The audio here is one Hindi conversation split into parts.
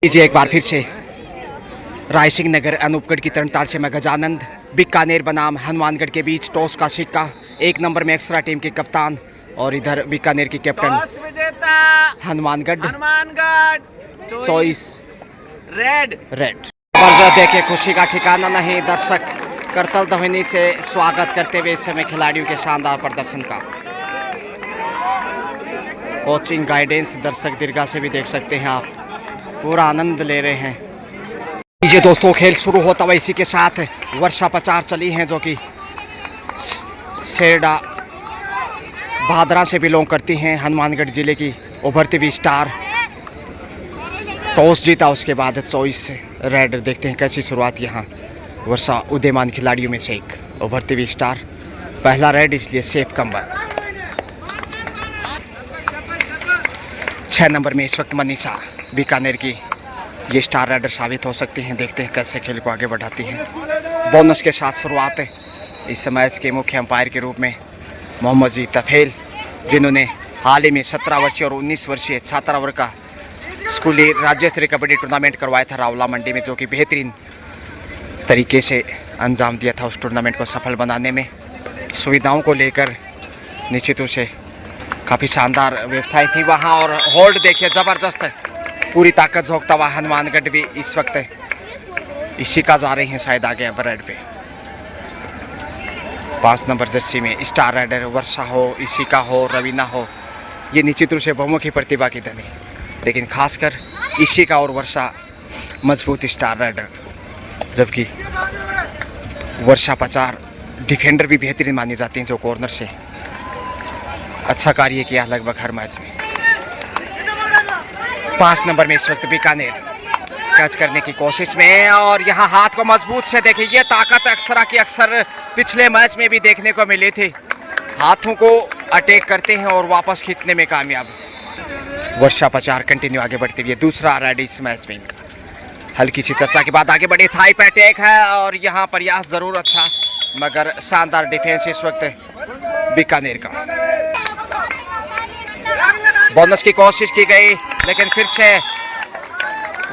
लीजिए एक बार फिर से रायसिंह नगर अनूपगढ़ की तरनताल से मैं गजानंद बीकानेर बनाम हनुमानगढ़ के बीच टॉस का सिक्का। एक नंबर में एक्स्ट्रा टीम के कप्तान और इधर बीकानेर की कैप्टन हनुमानगढ़ चॉइस रेड। जबरदस्त देखे, खुशी का ठिकाना नहीं। दर्शक करतल ध्वनि से स्वागत करते हुए इस समय खिलाड़ियों के शानदार प्रदर्शन का। कोचिंग गाइडेंस दर्शक दीर्घा से भी देख सकते हैं आप, पूरा आनंद ले रहे हैं। लीजिए दोस्तों, खेल शुरू होता हुआ इसी के साथ वर्षा पचार चली हैं जो कि सेरडा भादरा से बिलोंग करती हैं। हनुमानगढ़ जिले की उभरती हुई स्टार टॉस जीता, उसके बाद चॉइस रेड। देखते हैं कैसी शुरुआत यहाँ वर्षा उदयमान खिलाड़ियों में से एक उभरती हुई स्टार। पहला रेड, इसलिए सेफ कमबैक। 6 नंबर में इस वक्त मनीषा बीकानेर की ये स्टार राइडर साबित हो सकती हैं। देखते हैं कैसे खेल को आगे बढ़ाती हैं। बोनस के साथ शुरुआत है इस मैच के मुख्य अंपायर के रूप में मोहम्मद जी तफेल, जिन्होंने हाल ही में 17 वर्षीय और 19 वर्षीय छात्रा वर्ग का स्कूली राज्य स्तरीय कबड्डी टूर्नामेंट करवाया था रावला मंडी में, जो कि बेहतरीन तरीके से अंजाम दिया था। उस टूर्नामेंट को सफल बनाने में सुविधाओं को लेकर निश्चित रूप से काफ़ी शानदार व्यवस्थाएं थी वहाँ। और होल्ड देखिए, ज़बरदस्त पूरी ताकत झोंकता हुआ हनुमानगढ़ भी इस वक्त इसी का जा रही हैं शायद आगे रेड पे। 5 नंबर जर्सी में स्टार राइडर वर्षा हो, इसी का हो, रवीना हो, ये निश्चित रूप से बहुमुखी प्रतिभा की धनी, लेकिन खासकर इसी का और वर्षा मजबूत स्टार राइडर, जबकि वर्षा पचार डिफेंडर भी बेहतरीन मानी जाती हैं, जो कॉर्नर से अच्छा कार्य किया लगभग हर मैच में। 5 नंबर में इस वक्त बीकानेर कैच करने की कोशिश में, और यहाँ हाथ को मजबूत से देखिए, ये ताकत अक्सर की अक्सर पिछले मैच में भी देखने को मिली थी। हाथों को अटैक करते हैं और वापस खींचने में कामयाब। वर्षा पचार कंटिन्यू आगे बढ़ते हुए दूसरा रेड इस मैच में इनका। हल्की सी चर्चा के बाद आगे बढ़े, थाई पे अटैक है और यहाँ प्रयास जरूर अच्छा, मगर शानदार डिफेंस इस वक्त बीकानेर का। बोनस की कोशिश की गई, लेकिन फिर से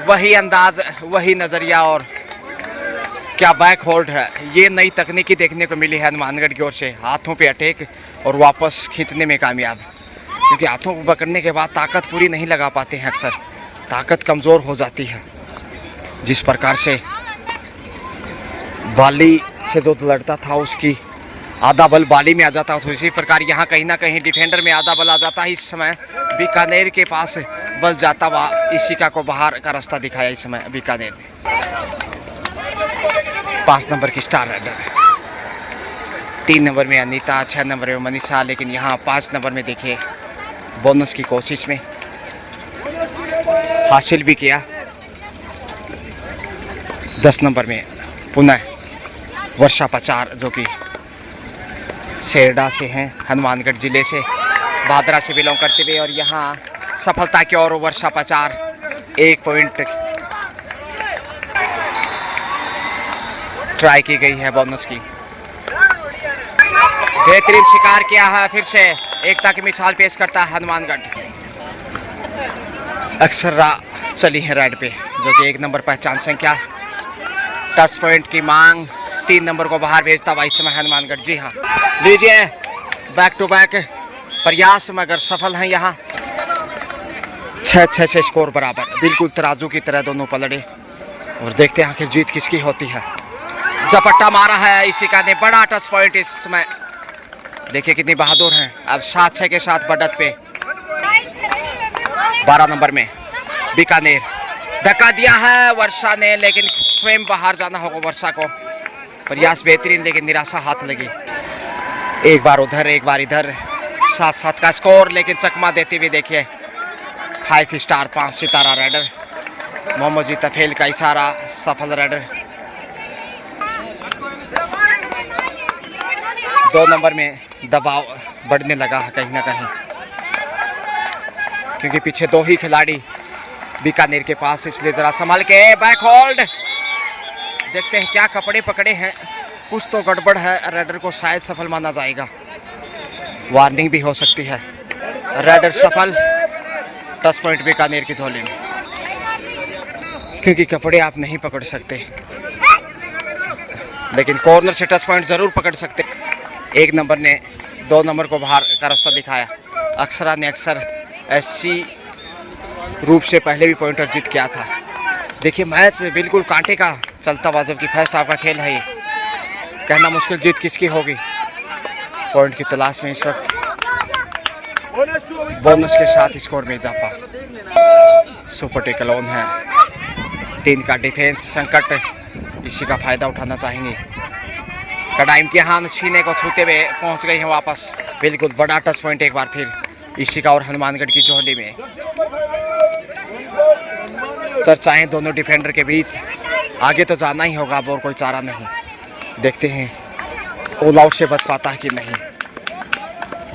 वही अंदाज, वही नज़रिया, और क्या बैक होल्ड है। ये नई तकनीकी देखने को मिली है हनुमानगढ़ की ओर से। हाथों पे अटैक और वापस खींचने में कामयाब, क्योंकि हाथों को पकड़ने के बाद ताकत पूरी नहीं लगा पाते हैं, अक्सर ताकत कमज़ोर हो जाती है। जिस प्रकार से बाली से जो लड़ता था उसकी आधा बल बाली में आ जाता, तो इसी प्रकार यहाँ कहीं ना कहीं डिफेंडर में आधा बल आ जाता है। इस समय बीकानेर के पास बल जाता हुआ इशिका को बाहर का रास्ता दिखाया इस समय बीकानेर ने। 5 नंबर की स्टार राइडर, 3 नंबर में अनीता, 6 नंबर में मनीषा, लेकिन यहाँ 5 नंबर में देखिए बोनस की कोशिश में हासिल भी किया। 10 नंबर में पुनः वर्षा पचार, जो कि सेरडा से हैं, हनुमानगढ़ जिले से, भादरा से बिलोंग करते हुए, और यहाँ सफलता की ओर वर्षा पचार 1 पॉइंट ट्राई की गई है बोनस की। बेहतरीन शिकार किया है, फिर से एकता की मिसाल पेश करता है हनुमानगढ़। अक्सर चली है रेड पे, जो कि 1 नंबर पहचान संख्या। टच पॉइंट की मांग, 3 नंबर को बाहर भेजता हुआ इस समय हनुमानगढ़। जी हाँ, लीजिए बैक टू बैक प्रयास, मगर सफल हैं यहाँ। 6-6 से स्कोर बराबर, बिल्कुल तराजू की तरह दोनों पलड़े, और देखते हैं आखिर जीत किसकी होती है। झपट्टा मारा है इशिका ने, बड़ा टच पॉइंट इस समय। देखिए कितनी बहादुर हैं। अब 7-6 के साथ बढ़त पे 12 नंबर में बीकानेर धक्का दिया है वर्षा ने, लेकिन स्वयं बाहर जाना होगा वर्षा को। प्रयास बेहतरीन, लेकिन निराशा हाथ लगी। एक बार उधर एक बार इधर, 7-7 का स्कोर, लेकिन चकमा देते हुए देखिए 5 स्टार 5 सितारा राइडर मोहम्मद जी तफेल का इशारा, सफल राइडर। 2 नंबर में दबाव बढ़ने लगा है कहीं ना कहीं, क्योंकि पीछे 2 ही खिलाड़ी बीकानेर के पास, इसलिए जरा संभाल के बैक होल्ड। देखते हैं क्या कपड़े पकड़े हैं, कुछ तो गड़बड़ है। राइडर को शायद सफल माना जाएगा, वार्निंग भी हो सकती है। राइडर सफल, टच पॉइंट बीकानेर की झोली में। क्योंकि कपड़े आप नहीं पकड़ सकते, लेकिन कॉर्नर से टच पॉइंट ज़रूर पकड़ सकते। 1 नंबर ने 2 नंबर को बाहर का रास्ता दिखाया। अक्षरा ने अक्सर ऐसी रूप से पहले भी पॉइंट अर्जित किया था। देखिए मैच बिल्कुल कांटे का चलता हुआ, जबकि फर्स्ट हाफ का खेल है ये। कहना मुश्किल जीत किसकी होगी। पॉइंट की तलाश में इस वक्त बोनस के साथ स्कोर में इजाफा। सुपर टेकल ऑन है। 3 का डिफेंस संकट, इसी का फायदा उठाना चाहेंगे। कड़ा इम्तिहान सीने को छूते हुए पहुंच गई है वापस। बिल्कुल बड़ा टच पॉइंट एक बार फिर इशिका और हनुमानगढ़ की झोली में। चर्चाएं दोनों डिफेंडर के बीच। आगे तो जाना ही होगा, अब और कोई चारा नहीं। देखते हैं ऑल आउट से बच पाता है कि नहीं।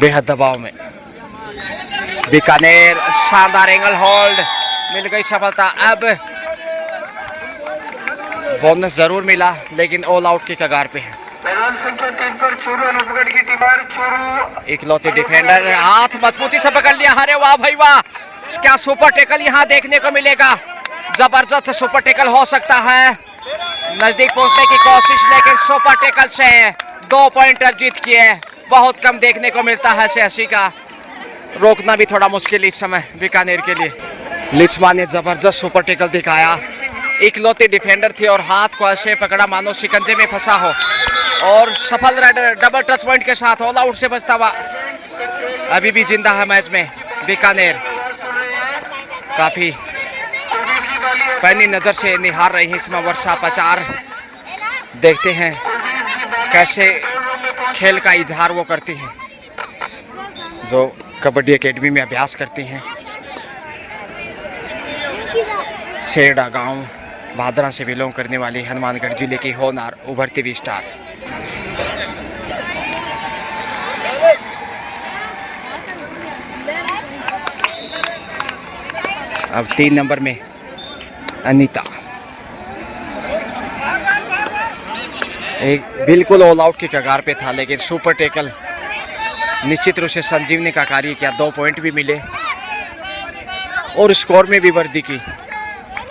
बेहद दबाव में बीकानेर, शानदार एंगल होल्ड, मिल गई सफलता। अब बोनस जरूर मिला, लेकिन ऑल आउट की कगार पे है। इकलौते डिफेंडर, हाथ मजबूती से पकड़ लिया। अरे वाह भाई वाह, क्या सुपर टेकल यहाँ देखने को मिलेगा। जबरदस्त सुपर टेकल हो सकता है। नजदीक पहुंचने की कोशिश, लेकिन सुपर टेकल से 2 पॉइंट अर्जित किए। बहुत कम देखने को मिलता है शहसी का। रोकना भी थोड़ा मुश्किल इस समय बीकानेर के लिए। लिचमा ने जबरदस्त सुपर टेकल दिखाया। इकलौते डिफेंडर थे और हाथ को ऐसे पकड़ा मानो शिकंजे में फंसा हो, और सफल राइडर डबल टच पॉइंट के साथ ऑल आउट से बचता हुआ अभी भी जिंदा है मैच में बीकानेर। काफी पैनी नजर से निहार रही है इसमें वर्षा पचार। देखते हैं कैसे खेल का इजहार वो करती हैं जो कबड्डी एकेडमी में अभ्यास करती हैं। सेड़ा गांव भादरा से बिलोंग करने वाली हनुमानगढ़ जिले की होनार उभरती हुई स्टार। अब 3 नंबर में अनीता, एक बिल्कुल ऑल आउट की कगार पे था, लेकिन सुपर टेकल निश्चित रूप से संजीवनी का कार्य किया। 2 पॉइंट भी मिले और स्कोर में भी वृद्धि की।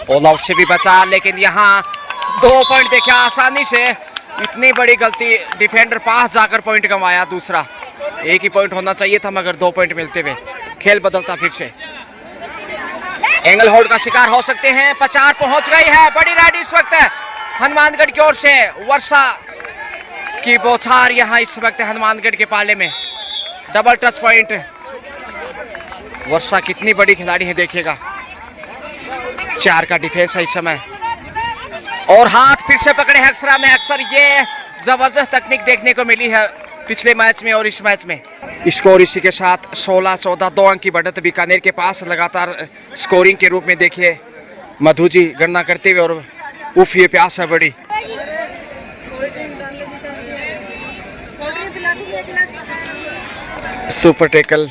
ऑल आउट से भी बचा, लेकिन यहाँ 2 पॉइंट देखा आसानी से। इतनी बड़ी गलती, डिफेंडर पास जाकर पॉइंट गंवाया। दूसरा 1 ही पॉइंट होना चाहिए था, मगर 2 पॉइंट मिलते हुए खेल बदलता फिर से। एंगल होल्ड का शिकार हो सकते हैं। 50 पहुंच गई है। बड़ी राइड इस वक्त हनुमानगढ़ की ओर से। वर्षा की बौछार यहाँ इस वक्त हनुमानगढ़ के पाले में। Double touch point. वर्षा कितनी बड़ी खिलाड़ी है देखिएगा। 4 का डिफेंस है इस समय, और हाथ फिर से पकड़े हैं अक्षरा ने। अक्सर ये जबरदस्त तकनीक देखने को मिली है पिछले मैच में और इस मैच में। स्कोर इसी के साथ 16-14, 2 अंक की बढ़त बीकानेर के पास। लगातार स्कोरिंग के रूप में देखिए मधु जी गणना करते हुए, और उफ ये प्यास है बड़ी। सुपर टेकल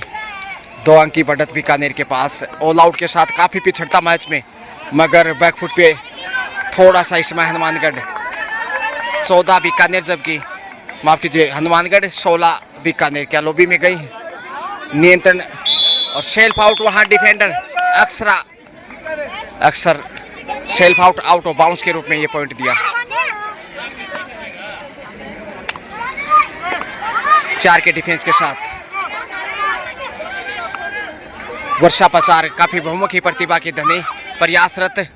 2 अंक की बढ़त बीकानेर के पास। ऑल आउट के साथ काफी पिछड़ता मैच में, मगर बैकफुट पे थोड़ा सा इसमें हनुमानगढ़। 14 बीकानेर, जबकि माफ कीजिए हनुमानगढ़ 16 बीकानेर। क्या लॉबी में गई नियंत्रण और सेल्फ आउट। वहां डिफेंडर अक्सर सेल्फ आउट ऑफ बाउंस के रूप में ये पॉइंट दिया। 4 के डिफेंस के साथ वर्षा पचार काफी बहुमुखी प्रतिभा की धनी, प्रयासरत,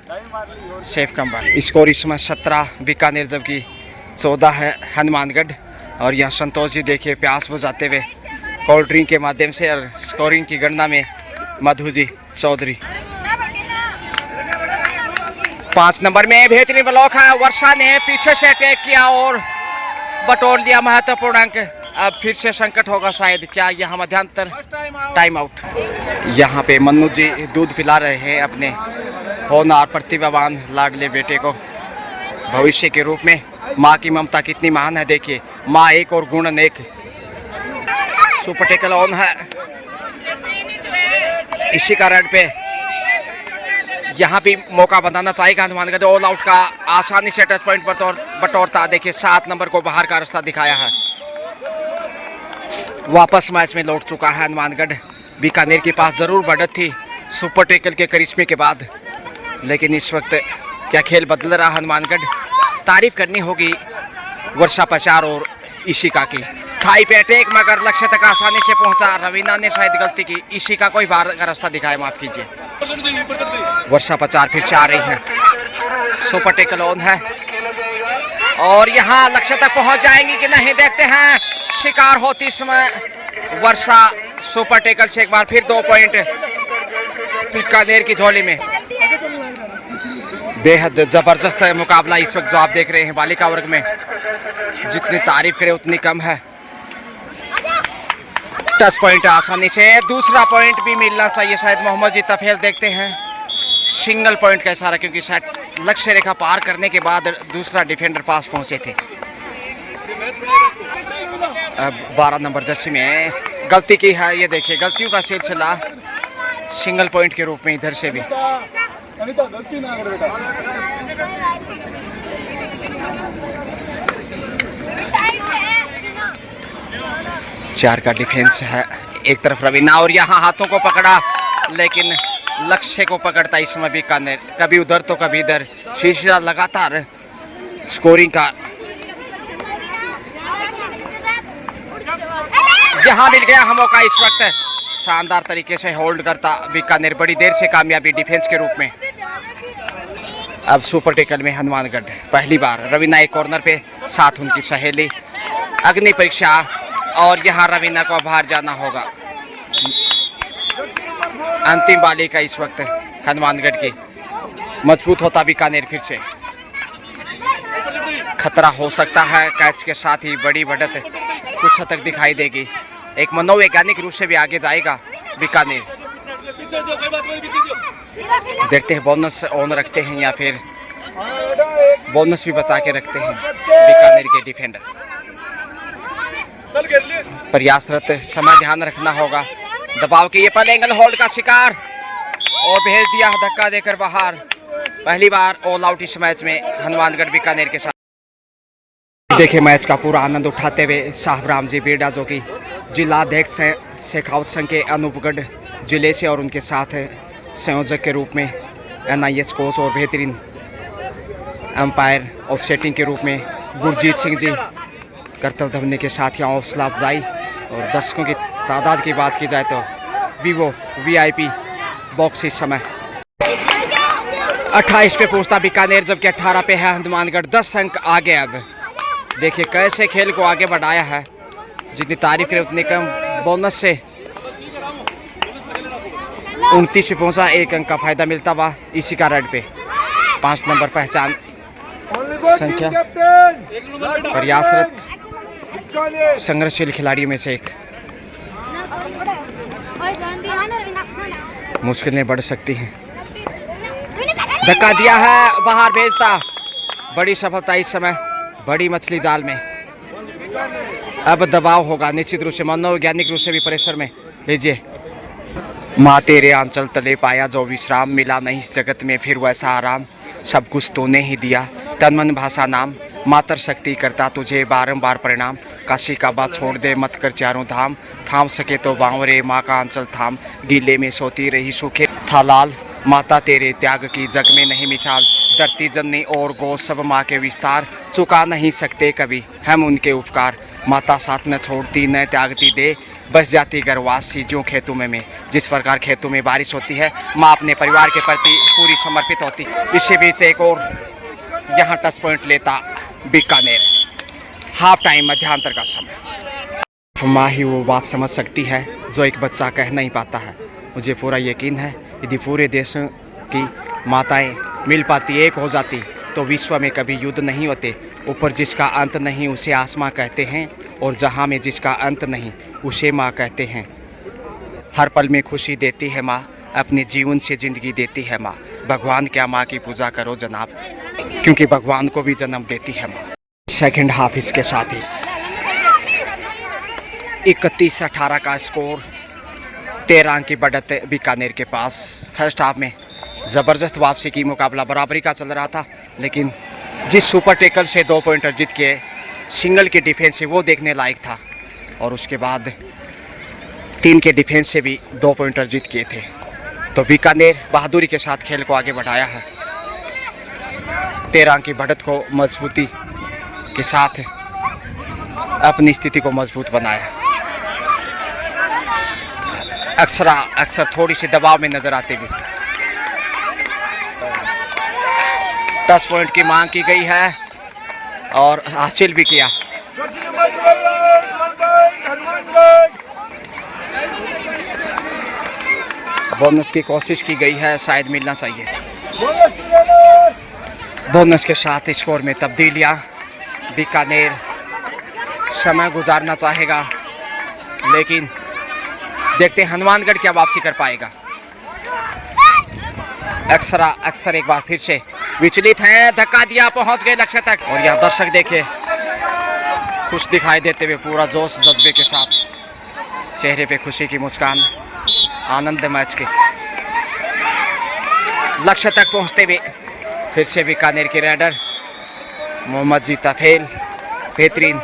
सेफ कम्बल। स्कोर इसमें 17 बीकानेर, जबकि 14 है हनुमानगढ़। और यहाँ संतोष जी देखिए प्यास बुझाते हुए कोल्ड ड्रिंक के माध्यम से, और स्कोरिंग की गणना में मधु जी चौधरी। 5 नंबर में बेहतरीन ब्लॉक है। वर्षा ने पीछे से अटैक किया और बटोर लिया महत्वपूर्ण अंक। अब फिर से संकट होगा शायद। क्या यहाँ मध्यांतर टाइम आउट। यहाँ पे मन्नू जी दूध पिला रहे हैं अपने होनहार प्रतिभावान लाडले बेटे को भविष्य के रूप में। माँ की ममता कितनी महान है देखिए। माँ एक और गुण अनेक। सुपर टेकल ऑन है इसी का रेड पे। यहाँ भी मौका बनाना चाहेगा हनुमानगढ़। ऑल आउट का आसानी से टच पॉइंट पर बटोरता। देखिए 7 नंबर को बाहर का रास्ता दिखाया है। वापस मैच में लौट चुका है हनुमानगढ़। बीकानेर के पास जरूर बढ़त थी सुपर टेकल के करिश्मे के बाद, लेकिन इस वक्त क्या खेल बदल रहा हनुमानगढ़। तारीफ करनी होगी वर्षा पचार और इशिका की। थाई पे अटैक मगर लक्ष्य तक आसानी से पहुंचा। रवीना ने शायद गलती की। इशिका कोई बाहर का रास्ता दिखाया, माफ कीजिए। वर्षा पचार फिर से आ रही है। सुपर टेकल ऑन है और यहाँ लक्ष्य तक पहुंच जाएंगी कि नहीं देखते हैं। शिकार होती समय वर्षा सुपर टेकल से एक बार फिर 2 पॉइंट बीकानेर की झोली में। बेहद जबरदस्त मुकाबला इस वक्त जो आप देख रहे हैं बालिका वर्ग में। जितनी तारीफ करें उतनी कम है। 10 पॉइंट आसानी से। दूसरा पॉइंट भी मिलना चाहिए शायद। मोहम्मद जी तफेल देखते हैं सिंगल पॉइंट का इशारा, क्योंकि शायद लक्ष्य रेखा पार करने के बाद दूसरा डिफेंडर पास पहुंचे थे। अब 12 नंबर जर्सी में गलती की है। ये देखिए गलतियों का सिलसिला सिंगल पॉइंट के रूप में इधर से भी। चार का डिफेंस है। एक तरफ रवीना और यहाँ हाथों को पकड़ा, लेकिन लक्ष्य को पकड़ता इस समय बीकानेर। कभी उधर तो कभी इधर। शीर्षा लगातार स्कोरिंग का यहाँ मिल गया हमों का इस वक्त। शानदार तरीके से होल्ड करता बीकानेर। बड़ी देर से कामयाबी डिफेंस के रूप में। अब सुपर टेकल में हनुमानगढ़ पहली बार। रवीना एक कॉर्नर पे, साथ उनकी सहेली अग्नि परीक्षा। और यहाँ रवीना को बाहर जाना होगा। अंतिम बाली का इस वक्त हनुमानगढ़ की। मजबूत होता बीकानेर फिर से। खतरा हो सकता है। कैच के साथ ही बड़ी बढ़त कुछ हद तक दिखाई देगी। एक मनोवैज्ञानिक रूप से भी आगे जाएगा बीकानेर। देखते हैं बोनस ऑन रखते हैं या फिर बोनस भी बचा के रखते हैं बीकानेर के डिफेंडर। प्रयासरत समय ध्यान रखना होगा। दबाव के ये पहले एंगल होल्ड का शिकार और भेज दिया धक्का देकर बाहर। पहली बार ऑल आउट इस मैच में हनुमानगढ़ बीकानेर के साथ। देखिए मैच का पूरा आनंद उठाते हुए साहब राम जी बेड़ा, जो कि जिला अध्यक्ष हैं शेखावत संघ के अनूपगढ़ जिले से, और उनके साथ संयोजक के रूप में NIS कोच और बेहतरीन अंपायर ऑफसेटिंग के रूप में गुरजीत सिंह जी। कर्तव्य ध्वनि के साथ यहाँ हौसला अफजाई। और दर्शकों की तादाद की बात की जाए तो वीवो VIP बॉक्स इस समय 28 पे पहुँचता बीकानेर, जबकि 18 पे है हनुमानगढ़। 10 अंक आगे। अब देखिए कैसे खेल को आगे बढ़ाया है। जितनी तारीफ करें उतनी कम। बोनस से 29 पे पहुंचा। 1 अंक का फायदा मिलता हुआ इसी का रेड पे। 5 नंबर पहचान संख्या। प्रयासरत संघर्षशील खिलाड़ियों में से एक। मुश्किलें बढ़ सकती हैं। धक्का दिया है, बाहर भेजता। बड़ी सफलता इस समय। बड़ी मछली जाल में। अब दबाव होगा निश्चित रूप से। मनोवैज्ञानिक रूप से भी प्रेशर में। लीजिए। माँ तेरे आंचल तले पाया जो विश्राम, मिला नहीं इस जगत में फिर वैसा आराम। सब कुछ तूने ही दिया, तन मन भाषा नाम। मातर शक्ति करता तुझे बारंबार प्रणाम। काशी का बात छोड़ दे मत कर चारों धाम। थाम सके तो बांवरे माँ का आंचल थाम। गीले में सोती रही सूखे था लाल। माता तेरे त्याग की जग में नहीं मिसाल। धरती जननी और गो सब माँ के विस्तार। चुका नहीं सकते कभी हम उनके उपकार। माता साथ न छोड़ती न त्यागती दे। बस जाती गर्वासी ज्यों खेतों में। जिस प्रकार खेतों में बारिश होती है, माँ अपने परिवार के प्रति पूरी समर्पित होती। इसी बीच एक और यहाँ टच पॉइंट लेता बीकानेर। हाफ टाइम मध्यांतर का समय। माँ ही वो बात समझ सकती है जो एक बच्चा कह नहीं पाता है। मुझे पूरा यकीन है यदि पूरे देश की माताएं मिल पाती, एक हो जाती, तो विश्व में कभी युद्ध नहीं होते। ऊपर जिसका अंत नहीं उसे आसमां कहते हैं, और जहाँ में जिसका अंत नहीं उसे माँ कहते हैं। हर पल में खुशी देती है माँ, अपने जीवन से ज़िंदगी देती है माँ। भगवान क्या माँ की पूजा करो जनाब, क्योंकि भगवान को भी जन्म देती है माँ। सेकंड हाफ इसके साथ ही 31-18 का स्कोर। 13 अंक की बढ़त बीकानेर के पास। फर्स्ट हाफ में ज़बरदस्त वापसी की, मुकाबला बराबरी का चल रहा था, लेकिन जिस सुपर टेकल से 2 पॉइंटर जीत के सिंगल के डिफेंस से वो देखने लायक था, और उसके बाद 3 के डिफेंस से भी 2 पॉइंटर जीत किए थे। तो बीकानेर बहादुरी के साथ खेल को आगे बढ़ाया है। 13 अंक की बढ़त को मजबूती के साथ अपनी स्थिति को मजबूत बनाया। अक्सर थोड़ी सी दबाव में नजर आते हुए 10 पॉइंट की मांग की गई है और हासिल भी किया। बोनस की कोशिश की गई है, शायद मिलना चाहिए। बोनस के साथ स्कोर में तब्दीलियां। बीकानेर समय गुजारना चाहेगा, लेकिन देखते हैं हनुमानगढ़ क्या वापसी कर पाएगा। अक्सर एक बार फिर से विचलित हैं, धक्का दिया, पहुंच गए लक्ष्य तक। और यहाँ दर्शक देखे खुश दिखाई देते हुए, पूरा जोश जज्बे के साथ, चेहरे पे खुशी की मुस्कान, आनंद मैच के। लक्ष्य तक पहुंचते हुए फिर से बीकानेर के रेडर मोहम्मद जीता फेल। बेहतरीन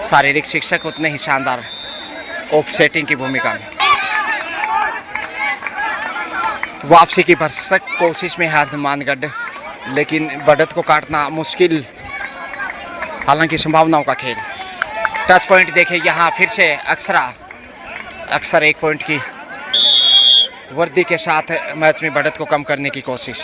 शारीरिक शिक्षक, उतने ही शानदार ऑफ सेटिंग की भूमिका में। वापसी की भरसक कोशिश में है हनुमानगढ़, लेकिन बढ़त को काटना मुश्किल, हालांकि संभावनाओं का खेल। 10 पॉइंट देखे यहाँ फिर से अक्सर 1 पॉइंट की वर्दी के साथ मैच में बढ़त को कम करने की कोशिश।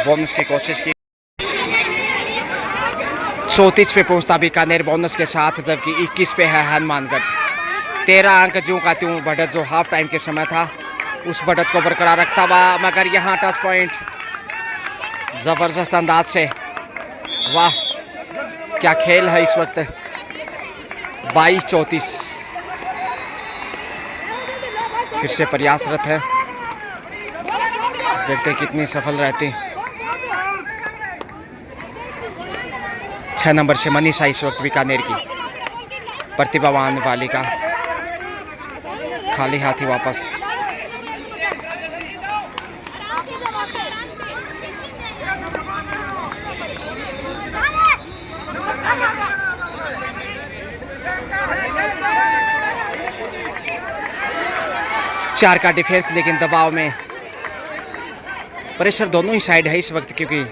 बोनस की कोशिश की। 34 पे पहुंचता बीकानेर बोनस के साथ, जबकि 21 पे है हनुमानगढ़। 13 अंक ज्यों का त्यों बढ़त जो हाफ टाइम के समय था उस बढ़त को बरकरार रखता हुआ, मगर यहाँ 10 पॉइंट जबरदस्त अंदाज से। वाह क्या खेल है इस वक्त। 22-34 फिर से प्रयासरत है, देखते हैं कितनी सफल रहती। 6 नंबर से मनीषा इस वक्त बीकानेर की प्रतिभावान बालिका खाली हाथी वापस। चार का डिफेंस, लेकिन दबाव में प्रेशर दोनों ही साइड है इस वक्त, क्योंकि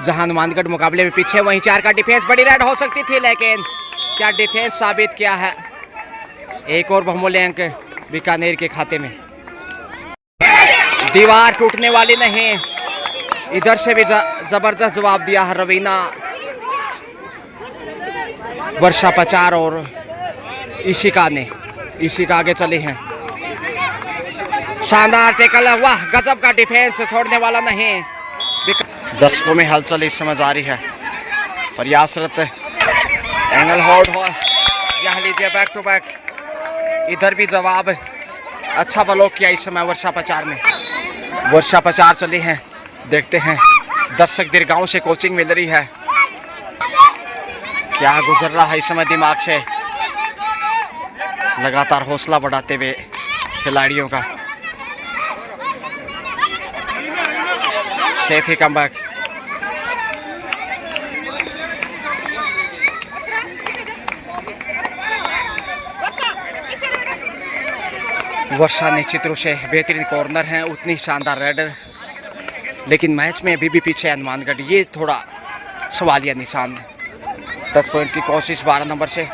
जहां हनुमानगढ़ मुकाबले में पीछे, वहीं 4 का डिफेंस बड़ी रेड हो सकती थी, लेकिन क्या डिफेंस साबित किया है। एक और बहुमूल्य अंक बीकानेर के खाते में। दीवार टूटने वाली नहीं, इधर से भी जबरदस्त जवाब दिया है रवीना, वर्षा पचार और इशिका ने। इशिका आगे चली हैं, शानदार टेकल, वाह गजब का डिफेंस, छोड़ने वाला नहीं। दर्शकों में हलचल इस समय जारी है, प्रयासरत एंगल होल्ड हो, यहाँ लीजिए बैक टू बैक। इधर भी जवाब अच्छा ब्लॉक किया इस समय वर्षा पचार ने। वर्षा पचार चली हैं, देखते हैं दर्शक दीर्घाओं से कोचिंग मिल रही है, क्या गुजर रहा है इस समय दिमाग से। लगातार हौसला बढ़ाते हुए खिलाड़ियों का सेफ ही कमबैक। वर्षा निश्चित रूप से बेहतरीन कॉर्नर है, उतनी शानदार रेडर, लेकिन मैच में अभी भी पीछे हनुमानगढ़, ये थोड़ा सवालिया निशान। 10 पॉइंट की कोशिश 12 नंबर से,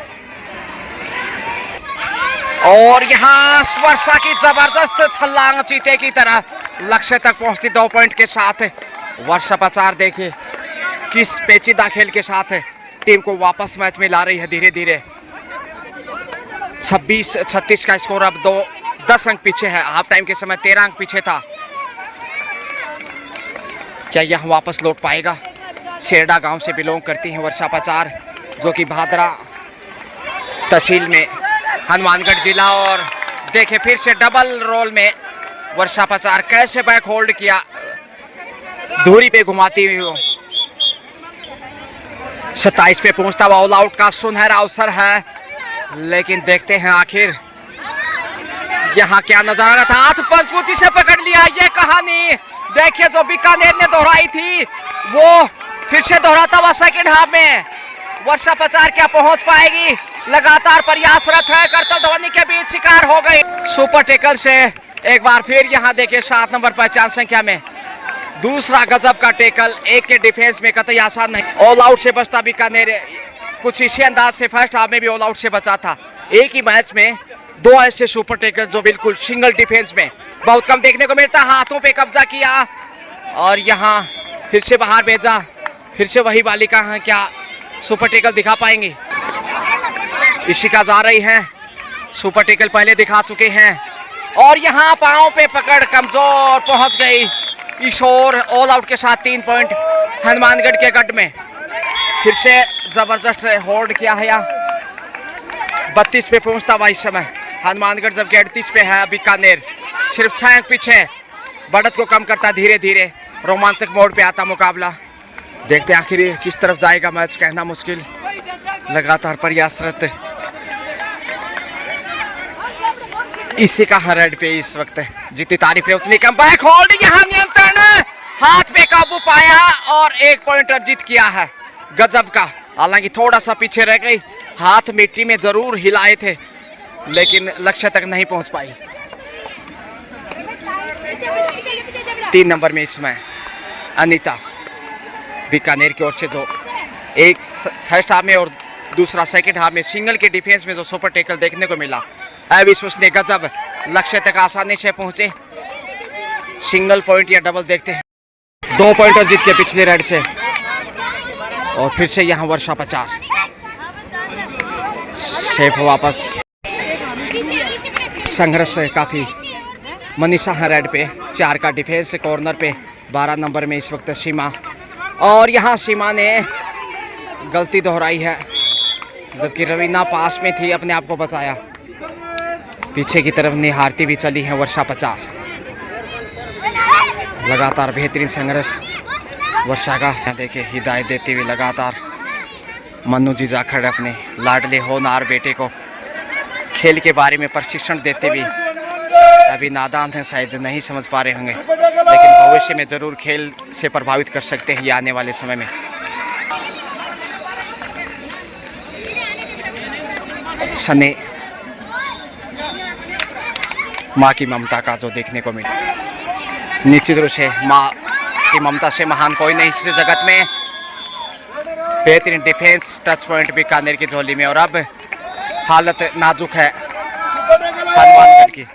और यहाँ वर्षा की जबरदस्त छलांग चीते की तरह लक्ष्य तक पहुंचती 2 पॉइंट के साथ। वर्षा पचार देखिए किस पेचीदा खेल के साथ टीम को वापस मैच में ला रही है धीरे धीरे। 26-36 का स्कोर, अब 10 अंक पीछे है। हाफ टाइम के समय 13 अंक पीछे था, क्या यह वापस लौट पाएगा। सेरडा गांव से बिलोंग करती हैं वर्षा पचार, जो कि भादरा तहसील में हनुमानगढ़ जिला। और देखे फिर से डबल रोल में वर्षा पचार कैसे बैक होल्ड किया, दूरी पे घुमाती हुई हो। 27 पे पहुंचता हुआ ऑल आउट का सुनहरा अवसर है, लेकिन देखते हैं आखिर यहाँ क्या नजारा था। हाथ मजबूती से पकड़ लिया, ये कहानी देखिए जो बीकानेर ने दोहराई थी वो फिर से दोहराता हुआ सेकंड हाफ में। वर्षा पचार क्या पहुंच पाएगी? लगातार प्रयासरत है, करतल ध्वनि के बीच शिकार हो गई। सुपर टेकल से एक बार फिर यहाँ देखिए 7 नंबर पहचान संख्या में दूसरा गजब का टेकल। एक के डिफेंस में कतई आसान नहीं। ऑल आउट से बचता बीकानेर कुछ इसी अंदाज से फर्स्ट हाफ में भी ऑल आउट से बचा था। एक ही मैच में 2 ऐसे सुपर टेकल जो बिल्कुल सिंगल डिफेंस में बहुत कम देखने को मिलता। हाथों पे कब्जा किया और यहाँ फिर से बाहर भेजा। फिर से वही बालिका है, क्या सुपर टेकल दिखा पाएंगी? इशिका जा रही है, सुपर टेकल पहले दिखा चुके हैं और यहाँ पांव पे पकड़ कमजोर पहुंच गई ईशोर। ऑल आउट के साथ 3 पॉइंट हनुमानगढ़ के गढ़ में। फिर से जबरदस्त होल्ड किया है यहाँ। 32 पे पहुंचता हुआ इस समय हनुमानगढ़, जबकि 38 पे है बीकानेर। सिर्फ 6 अंक पीछे, बढ़त को कम करता धीरे धीरे। रोमांचक मोड़ पे आता मुकाबला। देखते हैं आखिर किस तरफ जाएगा मैच, कहना मुश्किल। लगातार प्रयासरत इसी का रेड पे इस वक्त जितनी तारीफ है उतनी कम। बैक होल्ड, यहाँ नियंत्रण, हाथ पे काबू पाया और 1 पॉइंट अर्जित किया है गजब का। हालांकि थोड़ा सा पीछे रह गई, हाथ मिट्टी में जरूर हिलाए थे लेकिन लक्ष्य तक नहीं पहुंच पाई। 3 नंबर में इसमें अनीता बीकानेर की ओर से जो एक फर्स्ट हाफ में और दूसरा सेकंड हाफ में सिंगल के डिफेंस में जो सुपर टेकल देखने को मिला, अविश्वसनीय गजब। लक्ष्य तक आसानी से पहुंचे। सिंगल पॉइंट या डबल देखते हैं। 2 पॉइंट जीत के पिछले रेड से और फिर से यहाँ वर्षा पचार सेफ वापस। संघर्ष काफी। मनीषा है रेड पे, 4 का डिफेंस कॉर्नर पे। 12 नंबर में इस वक्त सीमा, और यहाँ सीमा ने गलती दोहराई है जबकि रवीना पास में थी, अपने आप को बचाया। पीछे की तरफ निहारती भी चली है वर्षा पचार। लगातार बेहतरीन संघर्ष वर्षा का। देखिए हिदायत देती हुई लगातार मनु जी जाखड़ अपने लाडले होनहार बेटे को खेल के बारे में प्रशिक्षण देते हुए। अभी नादान हैं, शायद नहीं समझ पा रहे होंगे, लेकिन भविष्य में जरूर खेल से प्रभावित कर सकते हैं ये आने वाले समय में। सने माँ की ममता का जो देखने को मिला, निश्चित रूप से माँ की ममता से महान कोई नहीं इस जगत में। बेहतरीन डिफेंस, टच पॉइंट बीकानेर की झोली में। और अब हालत नाजुक है हनुमानगढ़ की।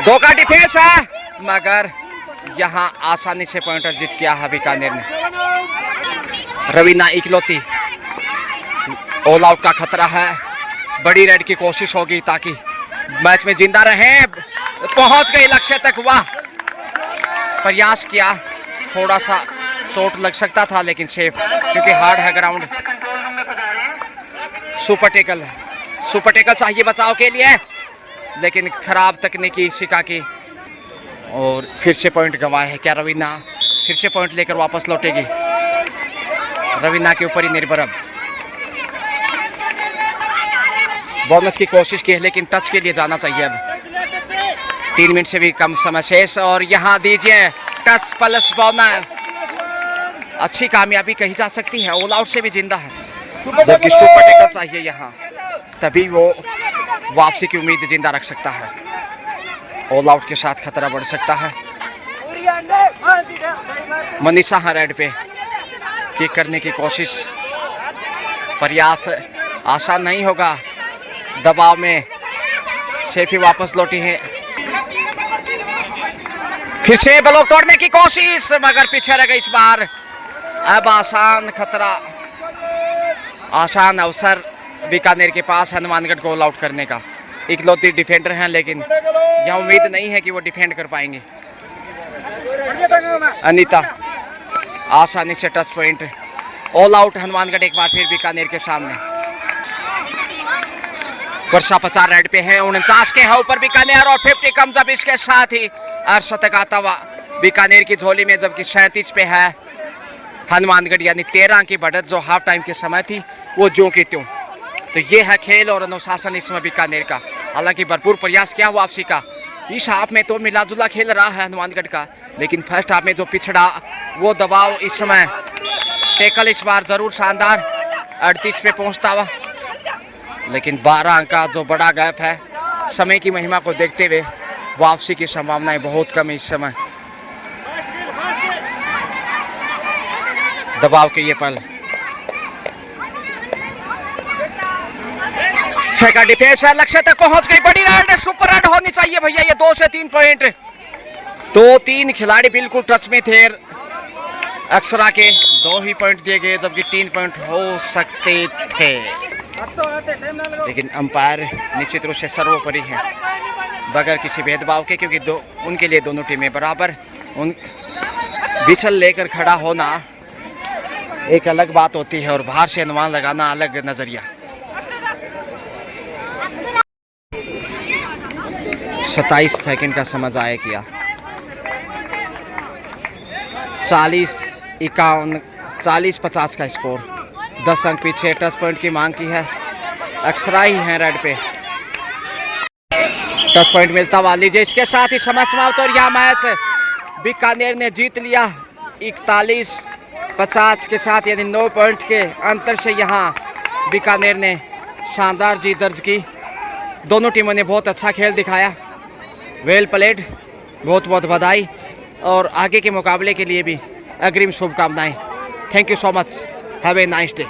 2 का डिफेंस है मगर यहाँ आसानी से पॉइंट अर्जित किया है बीकानेर ने। रवीना इकलौती, ऑल आउट का खतरा है। बड़ी रेड की कोशिश होगी ताकि मैच में जिंदा रहे। पहुंच गई लक्ष्य तक, वाह। प्रयास किया, थोड़ा सा चोट लग सकता था लेकिन सेफ, क्योंकि हार्ड है ग्राउंड। सुपर टेकल चाहिए बचाव के लिए, लेकिन खराब तकनीकी शिका की और फिर से पॉइंट गंवाए है। क्या रवीना फिर से पॉइंट लेकर वापस लौटेगी? रवीना के ऊपर ही निर्भर। अब बोनस की कोशिश की है लेकिन टच के लिए जाना चाहिए। अब 3 मिनट से भी कम समय शेष और यहाँ दीजिए टच प्लस बोनस। अच्छी कामयाबी कही जा सकती है। ऑल आउट से भी जिंदा है, जबकि सुपर टेकल चाहिए यहाँ, तभी वो वापसी की उम्मीद जिंदा रख सकता है। ऑल आउट के साथ खतरा बढ़ सकता है। मनीषा है रेड पे, किक करने की कोशिश, प्रयास आसान नहीं होगा। दबाव में सेफी वापस लौटी है। फिर से ब्लॉक तोड़ने की कोशिश मगर पीछे रह गई इस बार। अब आसान अवसर बीकानेर के पास हनुमानगढ़ को ऑल आउट करने का। इकलौती डिफेंडर हैं लेकिन यह उम्मीद नहीं है कि वो डिफेंड कर पाएंगे। अनीता आसानी से touch point, all out Hanumangarh एक बार फिर बीकानेर के सामने। वर्षा पचार रेड पे है, 49 के है ऊपर बीकानेर और 50 कम जब इसके साथ ही अर्शतक आता हुआ बीकानेर की झोली में, जबकि 37 पे है हनुमानगढ़। यानी 13 की बढ़त जो हाफ टाइम के समय थी वो ज्यों की त्यों। तो ये है खेल और अनुशासन इस समय बीकानेर का। हालांकि भरपूर प्रयास किया वापसी का, इस हाफ में तो मिला जुला खेल रहा है हनुमानगढ़ का, लेकिन फर्स्ट हाफ में जो पिछड़ा वो दबाव इस समय टैकल इस बार जरूर शानदार 38 पे पहुंचता हुआ, लेकिन 12 अंक का जो बड़ा गैप है, समय की महिमा को देखते हुए वापसी की संभावनाएं बहुत कम है इस समय। दबाव के ये पल 6 का डिफेंस है, लक्ष्य तक पहुंच गई, बड़ी राइड, सुपर राइड होनी चाहिए भैया, ये 2 से 3 पॉइंट। तो 3 खिलाड़ी बिल्कुल टच में थे, अक्षरा के 2 ही पॉइंट दिए गए, जबकि 3 पॉइंट हो सकते थे, लेकिन अंपायर निश्चित रूप से सर्वोपरि है बगैर किसी भेदभाव के, क्योंकि उनके लिए दोनों टीमें बराबर। उन बिछल लेकर खड़ा होना एक अलग बात होती है और बाहर से अनुमान लगाना अलग नजरिया। 27 सेकंड का समय जाया किया, 40-51 का स्कोर, 10 अंक पीछे, टच पॉइंट की मांग की है, अक्षरा ही है रेड पे, टच पॉइंट मिलता हुआ। लीजिए इसके साथ ही समय समाप्त और यह मैच बीकानेर ने जीत लिया 41-50 के साथ, यानी 9 पॉइंट के अंतर से यहाँ बीकानेर ने शानदार जीत दर्ज की। दोनों टीमों ने बहुत अच्छा खेल दिखाया, वेल प्लेड, बहुत बहुत बधाई और आगे के मुकाबले के लिए भी अग्रिम शुभकामनाएं। Thank you so much, have a nice day.